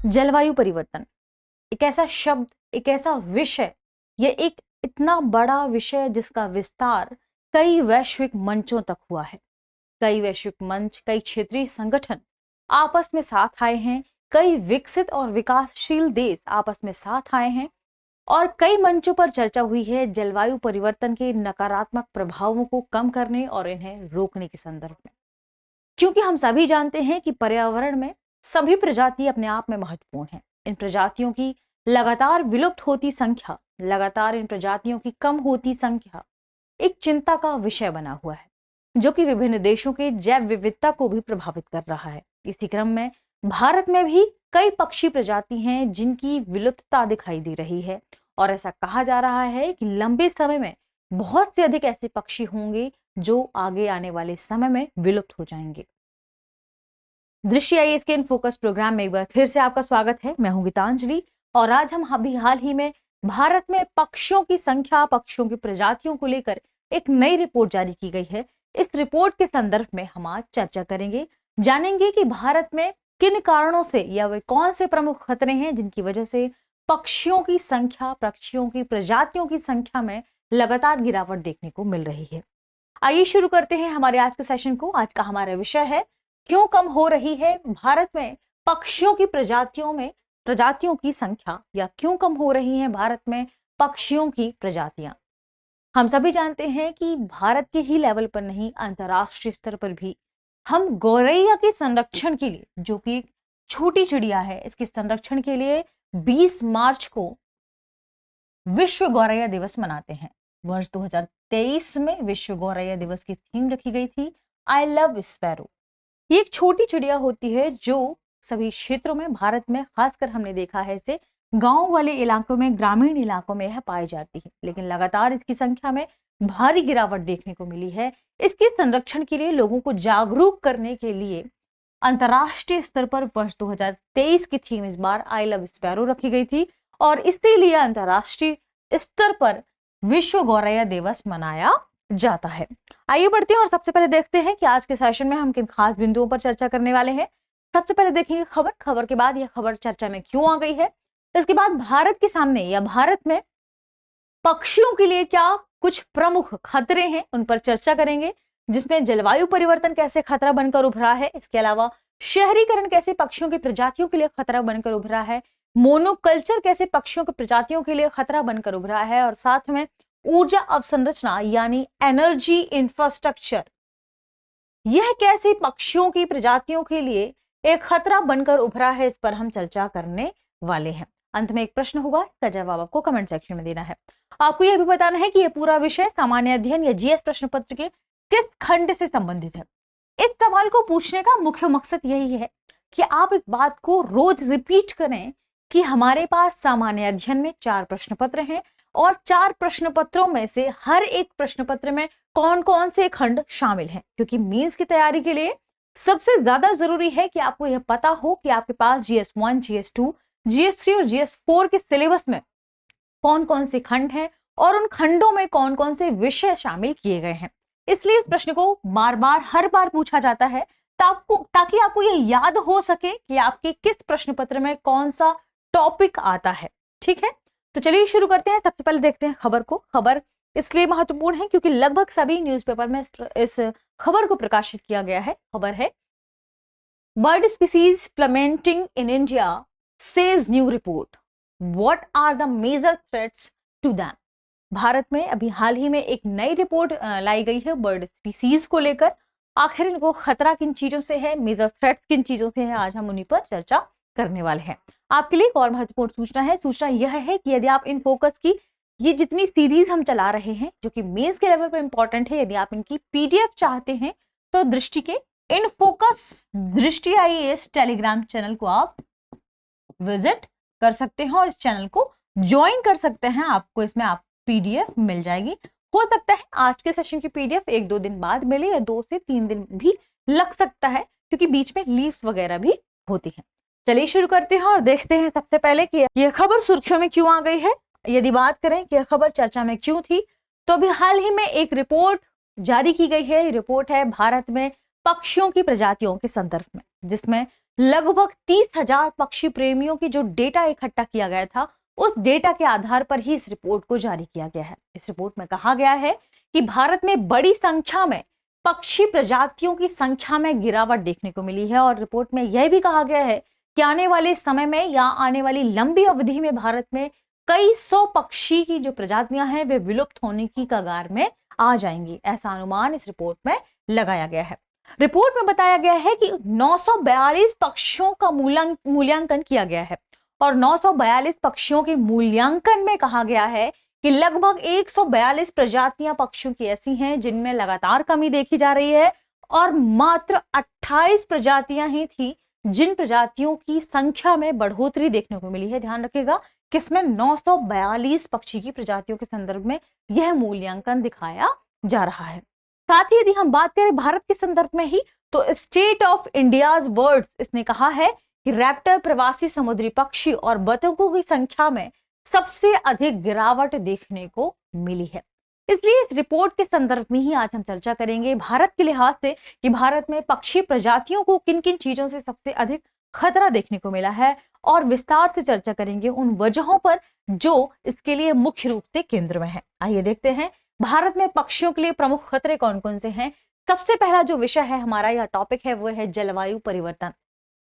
जलवायु परिवर्तन एक ऐसा शब्द, एक ऐसा विषय, ये एक इतना बड़ा विषय जिसका विस्तार कई वैश्विक मंचों तक हुआ है। कई वैश्विक मंच, कई क्षेत्रीय संगठन आपस में साथ आए हैं, कई विकसित और विकासशील देश आपस में साथ आए हैं और कई मंचों पर चर्चा हुई है जलवायु परिवर्तन के नकारात्मक प्रभावों को कम करने और इन्हें रोकने के संदर्भ में। क्योंकि हम सभी जानते हैं कि पर्यावरण में सभी प्रजाति अपने आप में महत्वपूर्ण हैं। इन प्रजातियों की लगातार विलुप्त होती संख्या, लगातार इन प्रजातियों की कम होती संख्या एक चिंता का विषय बना हुआ है, जो कि विभिन्न देशों के जैव विविधता को भी प्रभावित कर रहा है। इसी क्रम में भारत में भी कई पक्षी प्रजाति हैं जिनकी विलुप्तता दिखाई दे रही है और ऐसा कहा जा रहा है कि लंबे समय में बहुत से अधिक ऐसे पक्षी होंगे जो आगे आने वाले समय में विलुप्त हो जाएंगे। दृष्टि आईएएस के इन फोकस प्रोग्राम में एक बार फिर से आपका स्वागत है। मैं हूं गीतांजलि और आज हम अभी हाल ही में भारत में पक्षियों की संख्या, पक्षियों की प्रजातियों को लेकर एक नई रिपोर्ट जारी की गई है। इस रिपोर्ट के संदर्भ में हम आज चर्चा करेंगे, जानेंगे कि भारत में किन कारणों से या वे कौन से प्रमुख खतरे हैं जिनकी वजह से पक्षियों की संख्या, पक्षियों की प्रजातियों की संख्या में लगातार गिरावट देखने को मिल रही है। आइए शुरू करते हैं हमारे आज के सेशन को। आज का हमारा विषय है, क्यों कम हो रही है भारत में पक्षियों की प्रजातियों की संख्या, या क्यों कम हो रही है भारत में पक्षियों की प्रजातियां। हम सभी जानते हैं कि भारत के ही लेवल पर नहीं, अंतर्राष्ट्रीय स्तर पर भी हम गौरैया के संरक्षण के लिए, जो कि छोटी चिड़िया है, इसके संरक्षण के लिए 20 मार्च को विश्व गौरैया दिवस मनाते हैं। वर्ष 2023 में विश्व गौरैया दिवस की थीम रखी गई थी, आई लव स्पैरो। ये एक छोटी चिड़िया होती है जो सभी क्षेत्रों में, भारत में खासकर हमने देखा है इसे गांव वाले इलाकों में, ग्रामीण इलाकों में यह पाई जाती है, लेकिन लगातार इसकी संख्या में भारी गिरावट देखने को मिली है। इसके संरक्षण के लिए लोगों को जागरूक करने के लिए अंतर्राष्ट्रीय स्तर पर वर्ष 2023 की थीम इस बार आई लव स्पैरो रखी गई थी और इसीलिए अंतर्राष्ट्रीय स्तर पर विश्व गौरैया दिवस मनाया जाता है। आइए बढ़ते हैं और सबसे पहले देखते हैं कि आज के सेशन में हम किन खास बिंदुओं पर चर्चा करने वाले हैं। सबसे पहले देखेंगे खबर के बाद यह खबर चर्चा में क्यों आ गई है। इसके बाद भारत के सामने या भारत में पक्षियों के लिए क्या कुछ प्रमुख खतरे हैं, उन पर चर्चा करेंगे, जिसमें जलवायु परिवर्तन कैसे खतरा बनकर उभरा है, इसके अलावा शहरीकरण कैसे पक्षियों की प्रजातियों के लिए खतरा बनकर उभरा है, मोनोकल्चर कैसे पक्षियों की प्रजातियों के लिए खतरा बनकर उभरा है, और साथ में ऊर्जा अवसंरचना यानी एनर्जी इंफ्रास्ट्रक्चर, यह कैसे पक्षियों की प्रजातियों के लिए एक खतरा बनकर उभरा है, इस पर हम चर्चा करने वाले हैं। अंत में एक प्रश्न होगा, इसका जवाब आपको कमेंट सेक्शन में देना है। आपको यह भी बताना है कि यह पूरा विषय सामान्य अध्ययन या जीएस प्रश्न पत्र के किस खंड से संबंधित है। इस सवाल को पूछने का मुख्य मकसद यही है कि आप इस बात को रोज रिपीट करें कि हमारे पास सामान्य अध्ययन में 4 प्रश्न पत्र हैं और 4 प्रश्न पत्रों में से हर एक प्रश्न पत्र में कौन कौन से खंड शामिल हैं, क्योंकि मेंस की तैयारी के लिए सबसे ज्यादा जरूरी है कि आपको यह पता हो कि आपके पास GS1, GS2, GS3 और GS4 के सिलेबस में कौन कौन से खंड हैं और उन खंडों में कौन कौन से विषय शामिल किए गए हैं। इसलिए इस प्रश्न को हर बार पूछा जाता है ताकि आपको यह याद हो सके कि आपके किस प्रश्न पत्र में कौन सा टॉपिक आता है। ठीक है, तो चलिए शुरू करते हैं। सबसे पहले देखते हैं खबर को। खबर इसलिए महत्वपूर्ण है क्योंकि लगभग सभी न्यूज़पेपर में इस खबर को प्रकाशित किया गया है। खबर है, bird species plummeting in India says new report, what are the major threats to them. Bharat में अभी हाल ही में एक नई रिपोर्ट लाई गई है बर्ड स्पीसीज को लेकर। आखिर इनको खतरा किन चीजों से है, मेजर थ्रेट्स किन चीजों से है, आज हम उन्हीं पर चर्चा करने वाले हैं। आपके लिए एक और महत्वपूर्ण सूचना यह है कि यदि आप इन फोकस की ये जितनी सीरीज हम चला रहे हैं, जो कि मेंस के लेवल पर इंपॉर्टेंट है, यदि आप इनकी PDF चाहते हैं तो दृष्टि के इन फोकस दृष्टि आईएएस टेलीग्राम चैनल को आप विजिट कर सकते हैं और इस चैनल को ज्वाइन कर सकते हैं। आपको इसमें PDF मिल जाएगी। हो सकता है आज के सेशन की PDF 1-2 दिन बाद मिले या 2 से 3 दिन भी लग सकता है, क्योंकि बीच में लीव्स वगैरह भी होती हैं। चलिए शुरू करते हैं और देखते हैं सबसे पहले कि यह खबर सुर्खियों में क्यों आ गई है। यदि बात करें कि यह खबर चर्चा में क्यों थी, तो अभी हाल ही में एक रिपोर्ट जारी की गई है। रिपोर्ट है भारत में पक्षियों की प्रजातियों के संदर्भ में। जिसमें लगभग 30,000 पक्षी प्रेमियों की जो डेटा इकट्ठा किया गया था, उस डेटा के आधार पर ही इस रिपोर्ट को जारी किया गया है। इस रिपोर्ट में कहा गया है कि भारत में बड़ी संख्या में पक्षी प्रजातियों की संख्या में गिरावट देखने को मिली है और रिपोर्ट में यह भी कहा गया है कि आने वाले समय में या आने वाली लंबी अवधि में भारत में कई सौ पक्षी की जो प्रजातियां हैं वे विलुप्त होने की कगार में आ जाएंगी, ऐसा अनुमान इस रिपोर्ट में लगाया गया है। रिपोर्ट में बताया गया है कि 942 पक्षियों का मूल्यांकन किया गया है और 942 पक्षियों के मूल्यांकन में कहा गया है कि लगभग 142 प्रजातियां पक्षियों की ऐसी हैं जिनमें लगातार कमी देखी जा रही है और मात्र 28 प्रजातियां ही थी जिन प्रजातियों की संख्या में बढ़ोतरी देखने को मिली है। ध्यान रखिएगा किसमें 942 पक्षी की प्रजातियों के संदर्भ में यह मूल्यांकन दिखाया जा रहा है। साथ ही यदि हम बात करें भारत के संदर्भ में ही तो स्टेट ऑफ इंडियाज बर्ड्स इसने कहा है कि रैप्टर, प्रवासी समुद्री पक्षी और बतखों की संख्या में सबसे अधिक गिरावट देखने को मिली है। इसलिए इस रिपोर्ट के संदर्भ में ही आज हम चर्चा करेंगे भारत के लिहाज से कि भारत में पक्षी प्रजातियों को किन किन चीजों से सबसे अधिक खतरा देखने को मिला है और विस्तार से चर्चा करेंगे उन वजहों पर जो इसके लिए मुख्य रूप से केंद्र में है। आइए देखते हैं भारत में पक्षियों के लिए प्रमुख खतरे कौन कौन से हैं। सबसे पहला जो विषय है हमारा यह टॉपिक है वो है जलवायु परिवर्तन।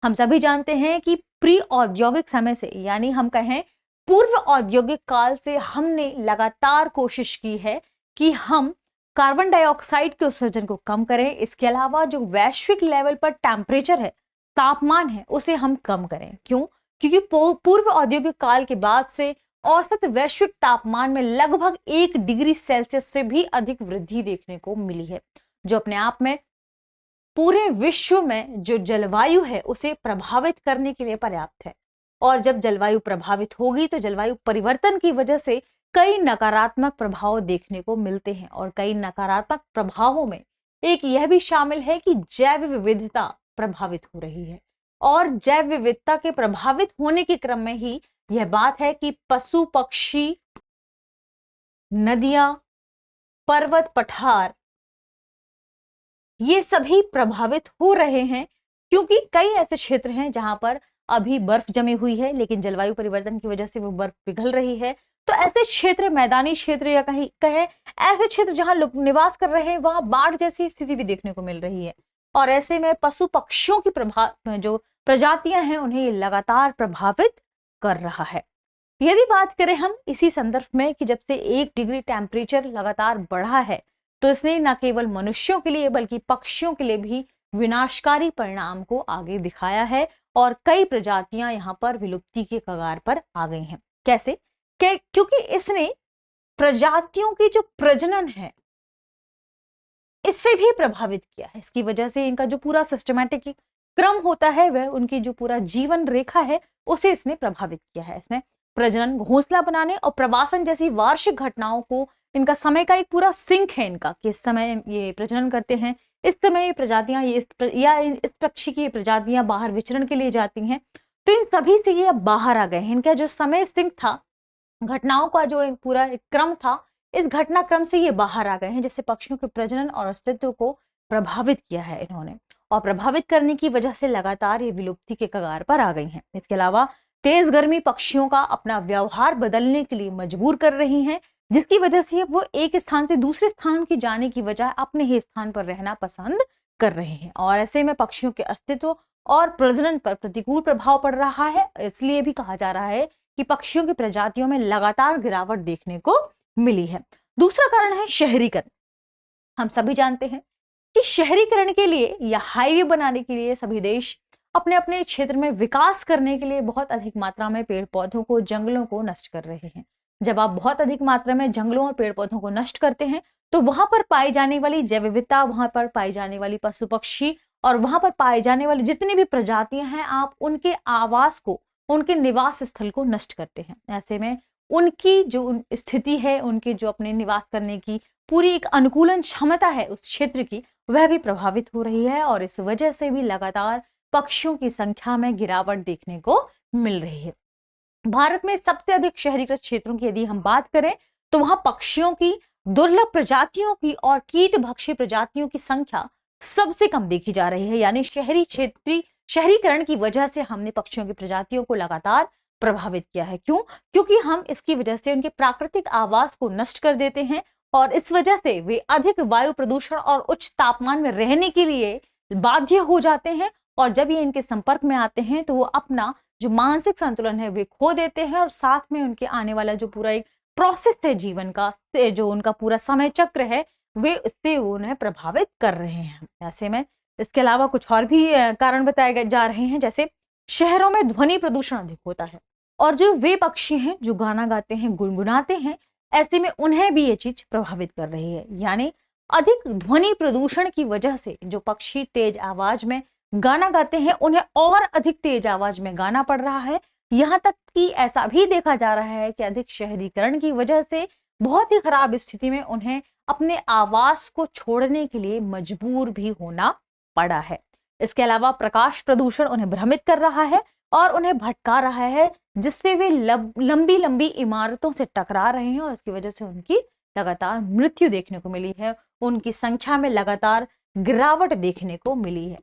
हम सभी जानते हैं कि प्री औद्योगिक समय से यानी हम कहें पूर्व औद्योगिक काल से हमने लगातार कोशिश की है कि हम कार्बन डाइऑक्साइड के उत्सर्जन को कम करें। इसके अलावा जो वैश्विक लेवल पर टेम्परेचर है, तापमान है, उसे हम कम करें। क्यों? क्योंकि पूर्व औद्योगिक काल के बाद से औसत वैश्विक तापमान में लगभग 1 डिग्री सेल्सियस से भी अधिक वृद्धि देखने को मिली है, जो अपने आप में पूरे विश्व में जो जलवायु है उसे प्रभावित करने के लिए पर्याप्त है। और जब जलवायु प्रभावित होगी तो जलवायु परिवर्तन की वजह से कई नकारात्मक प्रभाव देखने को मिलते हैं और कई नकारात्मक प्रभावों में एक यह भी शामिल है कि जैव विविधता प्रभावित हो रही है और जैव विविधता के प्रभावित होने के क्रम में ही यह बात है कि पशु पक्षी, नदियां, पर्वत, पठार ये सभी प्रभावित हो रहे हैं क्योंकि कई ऐसे क्षेत्र हैं जहां पर अभी बर्फ जमी हुई है लेकिन जलवायु परिवर्तन की वजह से वो बर्फ पिघल रही है। तो ऐसे क्षेत्र, मैदानी क्षेत्र या कहीं कहें ऐसे क्षेत्र जहां लोग निवास कर रहे हैं वहां बाढ़ जैसी स्थिति भी देखने को मिल रही है और ऐसे में पशु पक्षियों की जो प्रजातियां हैं उन्हें ये लगातार प्रभावित कर रहा है। यदि बात करें हम इसी संदर्भ में कि जब से 1 डिग्री टेम्परेचर लगातार बढ़ा है तो इसने न केवल मनुष्यों के लिए बल्कि पक्षियों के लिए भी विनाशकारी परिणाम को आगे दिखाया है और कई प्रजातियां यहां पर विलुप्ति के कगार पर आ गई हैं। कैसे? क्योंकि इसने प्रजातियों की जो प्रजनन है इससे भी प्रभावित किया है। इसकी वजह से इनका जो पूरा सिस्टमैटिक क्रम होता है वह उनकी जो पूरा जीवन रेखा है उसे इसने प्रभावित किया है। इसने प्रजनन, घोंसला बनाने और प्रवासन जैसी वार्षिक घटनाओं को, इनका समय का एक पूरा सिंक है इनका कि इस समय ये प्रजनन करते हैं, इस समय ये प्रजातियां इस पक्षी की प्रजातियां बाहर विचरण के लिए जाती हैं। तो इन सभी से ये बाहर आ गए हैं। इनका जो समय सिंक था, घटनाओं का जो पूरा एक क्रम था, इस घटनाक्रम से ये बाहर आ गए हैं जिससे पक्षियों के प्रजनन और अस्तित्व को प्रभावित किया है इन्होंने और प्रभावित करने की वजह से लगातार ये विलुप्ति के कगार पर आ गई हैं। इसके अलावा तेज गर्मी पक्षियों का अपना व्यवहार बदलने के लिए मजबूर कर रही हैं जिसकी वजह से वो एक स्थान से दूसरे स्थान की जाने की बजाय अपने ही स्थान पर रहना पसंद कर रहे हैं और ऐसे में पक्षियों के अस्तित्व और प्रजनन पर प्रतिकूल प्रभाव पड़ रहा है। इसलिए भी कहा जा रहा है कि पक्षियों की प्रजातियों में लगातार गिरावट देखने को मिली है। दूसरा कारण है शहरीकरण। हम सभी जानते हैं कि शहरीकरण के लिए या हाईवे बनाने के लिए सभी देश अपने अपने क्षेत्र में विकास करने के लिए बहुत अधिक मात्रा में पेड़ पौधों को, जंगलों को नष्ट कर रहे हैं। जब आप बहुत अधिक मात्रा में जंगलों और पेड़ पौधों को नष्ट करते हैं तो वहां पर पाई जाने वाली जैव विविधता, वहां पर पाई जाने वाली पशु पक्षी और वहां पर पाए जाने वाली जितनी भी प्रजातियां हैं, आप उनके आवास को, उनके निवास स्थल को नष्ट करते हैं। ऐसे में उनकी जो स्थिति है, उनके जो अपने निवास करने की पूरी एक अनुकूलन क्षमता है उस क्षेत्र की, वह भी प्रभावित हो रही है और इस वजह से भी लगातार पक्षियों की संख्या में गिरावट देखने को मिल रही है। भारत में सबसे अधिक शहरीकृत क्षेत्रों की यदि हम बात करें तो वहां पक्षियों की, दुर्लभ प्रजातियों की और कीट भक्षी प्रजातियों की संख्या सबसे कम देखी जा रही है। यानी शहरी क्षेत्रीय शहरीकरण की वजह से हमने पक्षियों की प्रजातियों को लगातार प्रभावित किया है। क्यों? क्योंकि हम इसकी वजह से उनके प्राकृतिक आवास को नष्ट कर देते हैं और इस वजह से वे अधिक वायु प्रदूषण और उच्च तापमान में रहने के लिए बाध्य हो जाते हैं और जब ये इनके संपर्क में आते हैं तो वो अपना जो मानसिक संतुलन है वे खो देते हैं और साथ में उनके आने वाला जो पूरा एक प्रोसेस है जीवन का, से जो उनका पूरा समय चक्र है, वे उससे उन्हें प्रभावित कर रहे हैं। ऐसे में इसके अलावा कुछ और भी कारण बताए जा रहे हैं, जैसे शहरों में ध्वनि प्रदूषण अधिक होता है और जो वे पक्षी हैं जो गाना गाते हैं, गुनगुनाते हैं, ऐसे में उन्हें भी ये चीज प्रभावित कर रही है। यानी अधिक ध्वनि प्रदूषण की वजह से जो पक्षी तेज आवाज में गाना गाते हैं उन्हें और अधिक तेज आवाज में गाना पड़ रहा है। यहाँ तक कि ऐसा भी देखा जा रहा है कि अधिक शहरीकरण की वजह से बहुत ही खराब स्थिति में उन्हें अपने आवास को छोड़ने के लिए मजबूर भी होना पड़ा है। इसके अलावा प्रकाश प्रदूषण उन्हें भ्रमित कर रहा है और उन्हें भटका रहा है, जिससे वे लंबी लंबी इमारतों से टकरा रहे हैं और इसकी वजह से उनकी लगातार मृत्यु देखने को मिली है, उनकी संख्या में लगातार गिरावट देखने को मिली है।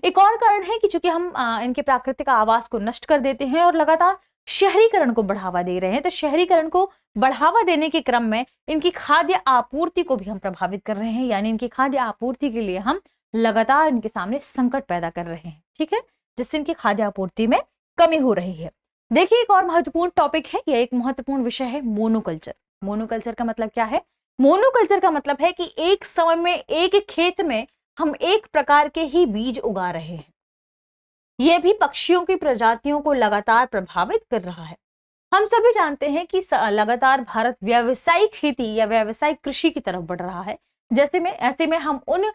एक और कारण है कि चूंकि हम इनके प्राकृतिक आवास को नष्ट कर देते हैं और लगातार शहरीकरण को बढ़ावा दे रहे हैं, तो शहरीकरण को बढ़ावा देने के क्रम में इनकी खाद्य आपूर्ति को भी हम प्रभावित कर रहे हैं। यानी इनकी खाद्य आपूर्ति के लिए हम लगातार इनके सामने संकट पैदा कर रहे हैं, ठीक है, जिससे इनकी खाद्य आपूर्ति में कमी हो रही है। देखिए एक और महत्वपूर्ण टॉपिक है, यह एक महत्वपूर्ण विषय है, मोनोकल्चर। मोनोकल्चर का मतलब क्या है? मोनोकल्चर का मतलब है कि एक समय में एक खेत में हम एक प्रकार के ही बीज उगा रहे हैं। यह भी पक्षियों की प्रजातियों को लगातार प्रभावित कर रहा है। हम सभी जानते हैं कि लगातार भारत व्यावसायिक खेती या व्यावसायिक कृषि की तरफ बढ़ रहा है। ऐसे में हम उन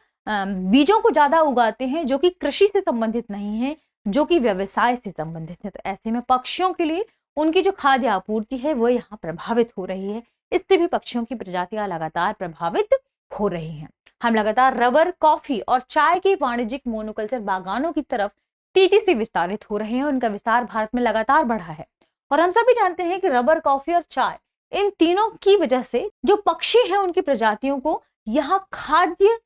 बीजों को ज्यादा उगाते हैं जो कि कृषि से संबंधित नहीं है, जो कि व्यवसाय से संबंधित है। तो ऐसे में पक्षियों के लिए उनकी जो खाद्य आपूर्ति है वो यहाँ प्रभावित हो रही है। इससे भी पक्षियों की प्रजातियां लगातार प्रभावित हो रही हैं। हम लगातार रबर, कॉफी और चाय के वाणिज्यिक मोनोकल्चर बागानों की तरफ तेजी से विस्तारित हो रहे हैं। उनका विस्तार भारत में लगातार बढ़ा है और हम सभी जानते हैं कि रबर, कॉफी और चाय, इन तीनों की वजह से जो पक्षी हैं उनकी प्रजातियों को यहाँ खाद्य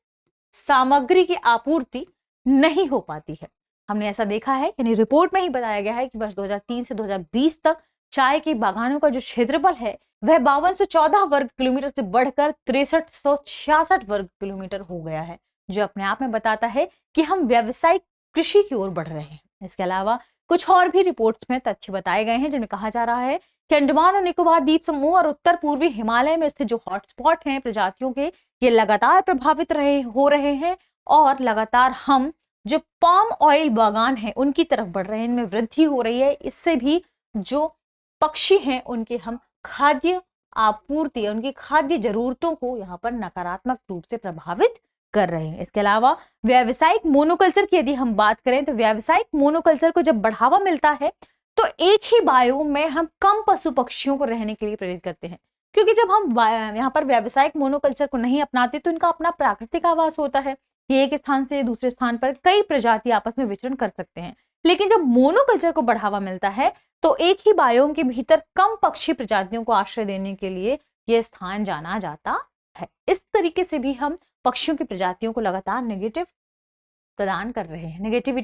सामग्री की आपूर्ति नहीं हो पाती है। हमने ऐसा देखा है, यानी रिपोर्ट में ही बताया गया है कि वर्ष 2003 से 2020 तक चाय के बागानों का जो क्षेत्रफल है वह 5214 वर्ग किलोमीटर से बढ़कर 6366 वर्ग किलोमीटर हो गया है, जो अपने आप में बताता है कि हम व्यावसायिक कृषि की ओर बढ़ रहे हैं। इसके अलावा कुछ और भी रिपोर्ट्स में तथ्य बताए गए हैं जिनमें कहा जा रहा है कि अंडमान और निकोबार द्वीप समूह और उत्तर पूर्वी हिमालय में स्थित जो हॉटस्पॉट हैं प्रजातियों के, ये लगातार प्रभावित हो रहे हैं और लगातार हम जो पाम ऑयल बागान है उनकी तरफ बढ़ रहे हैं, इनमें वृद्धि हो रही है। इससे भी जो पक्षी हैं उनके हम खाद्य आपूर्ति, उनकी खाद्य जरूरतों को यहाँ पर नकारात्मक रूप से प्रभावित कर रहे हैं। इसके अलावा व्यावसायिक मोनोकल्चर की यदि हम बात करें तो व्यावसायिक मोनोकल्चर को जब बढ़ावा मिलता है तो एक ही बायोम में हम कम पशु पक्षियों को रहने के लिए प्रेरित करते हैं, क्योंकि जब हम यहाँ पर व्यावसायिक मोनोकल्चर को नहीं अपनाते तो इनका अपना प्राकृतिक आवास होता है। ये एक स्थान से दूसरे स्थान पर कई प्रजाति आपस में विचरण कर सकते हैं, लेकिन जब मोनोकल्चर को बढ़ावा मिलता है तो एक ही बायोम के भीतर कम पक्षी प्रजातियों को आश्रय देने के लिए यह स्थान जाना जाता है। इस तरीके से भी हम पक्षियों की प्रजातियों को लगातार नेगेटिविटी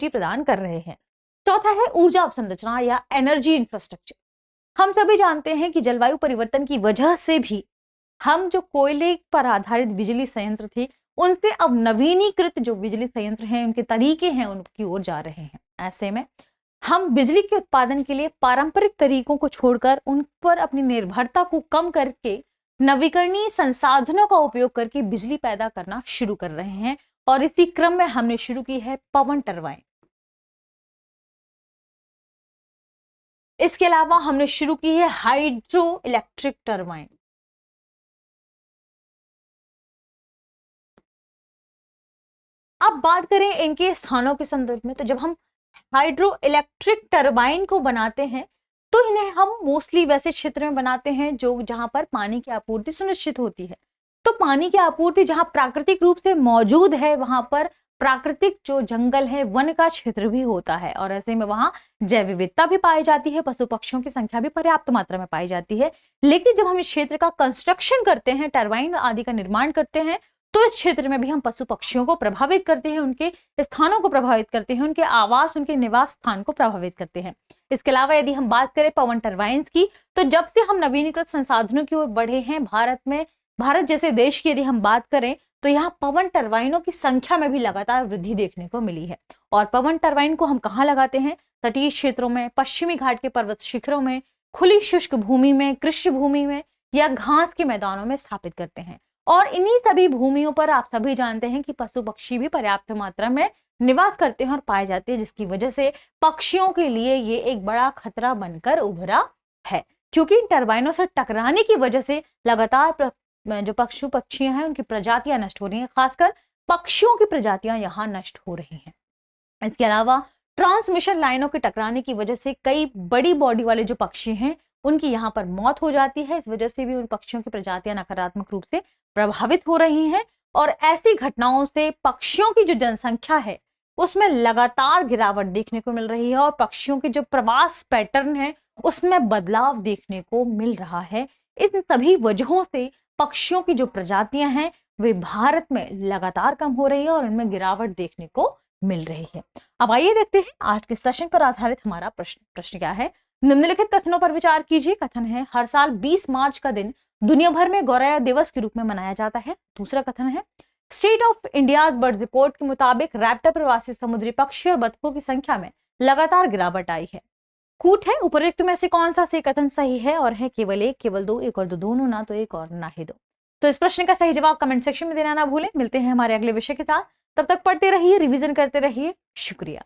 प्रदान कर रहे हैं। चौथा है ऊर्जा अवसंरचना या एनर्जी इंफ्रास्ट्रक्चर। हम सभी जानते हैं कि जलवायु परिवर्तन की वजह से भी हम जो कोयले पर आधारित बिजली संयंत्र थे उनसे अब नवीनीकृत जो बिजली संयंत्र हैं, उनके तरीके हैं, उनकी ओर जा रहे हैं। ऐसे में हम बिजली के उत्पादन के लिए पारंपरिक तरीकों को छोड़कर उन पर अपनी निर्भरता को कम करके नवीकरणीय संसाधनों का उपयोग करके बिजली पैदा करना शुरू कर रहे हैं और इसी क्रम में हमने शुरू की है पवन टरबाइन। इसके अलावा हमने शुरू की है हाइड्रो इलेक्ट्रिक टरबाइन। अब बात करें इनके स्थानों के संदर्भ में, तो जब हम हाइड्रो इलेक्ट्रिक टरबाइन को बनाते हैं तो इन्हें हम मोस्टली वैसे क्षेत्र में बनाते हैं जो जहां पर पानी की आपूर्ति सुनिश्चित होती है। तो पानी की आपूर्ति जहां प्राकृतिक रूप से मौजूद है वहां पर प्राकृतिक जो जंगल है, वन का क्षेत्र भी होता है और ऐसे में वहां जैव विविधता भी पाई जाती है, पशु पक्षियों की संख्या भी पर्याप्त मात्रा में पाई जाती है। लेकिन जब हम इस क्षेत्र का कंस्ट्रक्शन करते हैं, टरबाइन आदि का निर्माण करते हैं, तो इस क्षेत्र में भी हम पशु पक्षियों को प्रभावित करते हैं, उनके स्थानों को प्रभावित करते हैं, उनके आवास, उनके निवास स्थान को प्रभावित करते हैं। इसके अलावा यदि हम बात करें पवन टरबाइन्स की, तो जब से हम नवीनीकृत संसाधनों की ओर बढ़े हैं भारत जैसे देश की यदि हम बात करें, तो यहाँ पवन टरबाइनों की संख्या में भी लगातार वृद्धि देखने को मिली है। और पवन टरबाइन को हम कहाँ लगाते हैं? तटीय क्षेत्रों में, पश्चिमी घाट के पर्वत शिखरों में, खुली शुष्क भूमि में, कृषि भूमि में या घास के मैदानों में स्थापित करते हैं। और इन्हीं सभी भूमियों पर आप सभी जानते हैं कि पशु पक्षी भी पर्याप्त मात्रा में निवास करते हैं और पाए जाते हैं, जिसकी वजह से पक्षियों के लिए ये एक बड़ा खतरा बनकर उभरा है, क्योंकि इन टरबाइनों से टकराने की वजह से लगातार जो पशु पक्षियां हैं उनकी प्रजातियां नष्ट हो रही हैं, खासकर पक्षियों की प्रजातियां यहाँ नष्ट हो रही हैं। इसके अलावा ट्रांसमिशन लाइनों के टकराने की वजह से कई बड़ी बॉडी वाले जो पक्षी हैं उनकी यहाँ पर मौत हो जाती है। इस वजह से भी उन पक्षियों की प्रजातियां नकारात्मक रूप से प्रभावित हो रही हैं और ऐसी घटनाओं से पक्षियों की जो जनसंख्या है उसमें लगातार गिरावट देखने को मिल रही है और पक्षियों के जो प्रवास पैटर्न है उसमें बदलाव देखने को मिल रहा है। इन सभी वजहों से पक्षियों की जो प्रजातियां हैं वे भारत में लगातार कम हो रही है और उनमें गिरावट देखने को मिल रही है। अब आइए देखते हैं आज के सेशन पर आधारित हमारा प्रश्न क्या है। निम्नलिखित कथनों पर विचार कीजिए। कथन है, हर साल 20 मार्च का दिन दुनिया भर में गौरैया दिवस के रूप में मनाया जाता है। दूसरा कथन है, state of India's bird report के मुताबिक रैप्टर प्रवासी समुद्री पक्षी और बतखों की संख्या में लगातार गिरावट आई है। कूट है, उपरोक्त में से कौन सा से कथन सही है? और है केवल एक, केवल दो, एक और दो, दोनों, ना तो एक और ना ही दो। तो इस प्रश्न का सही जवाब कमेंट सेक्शन में देना ना भूलें। मिलते हैं हमारे अगले विषय के साथ, तब तक पढ़ते रहिए, रिवीजन करते रहिए। शुक्रिया।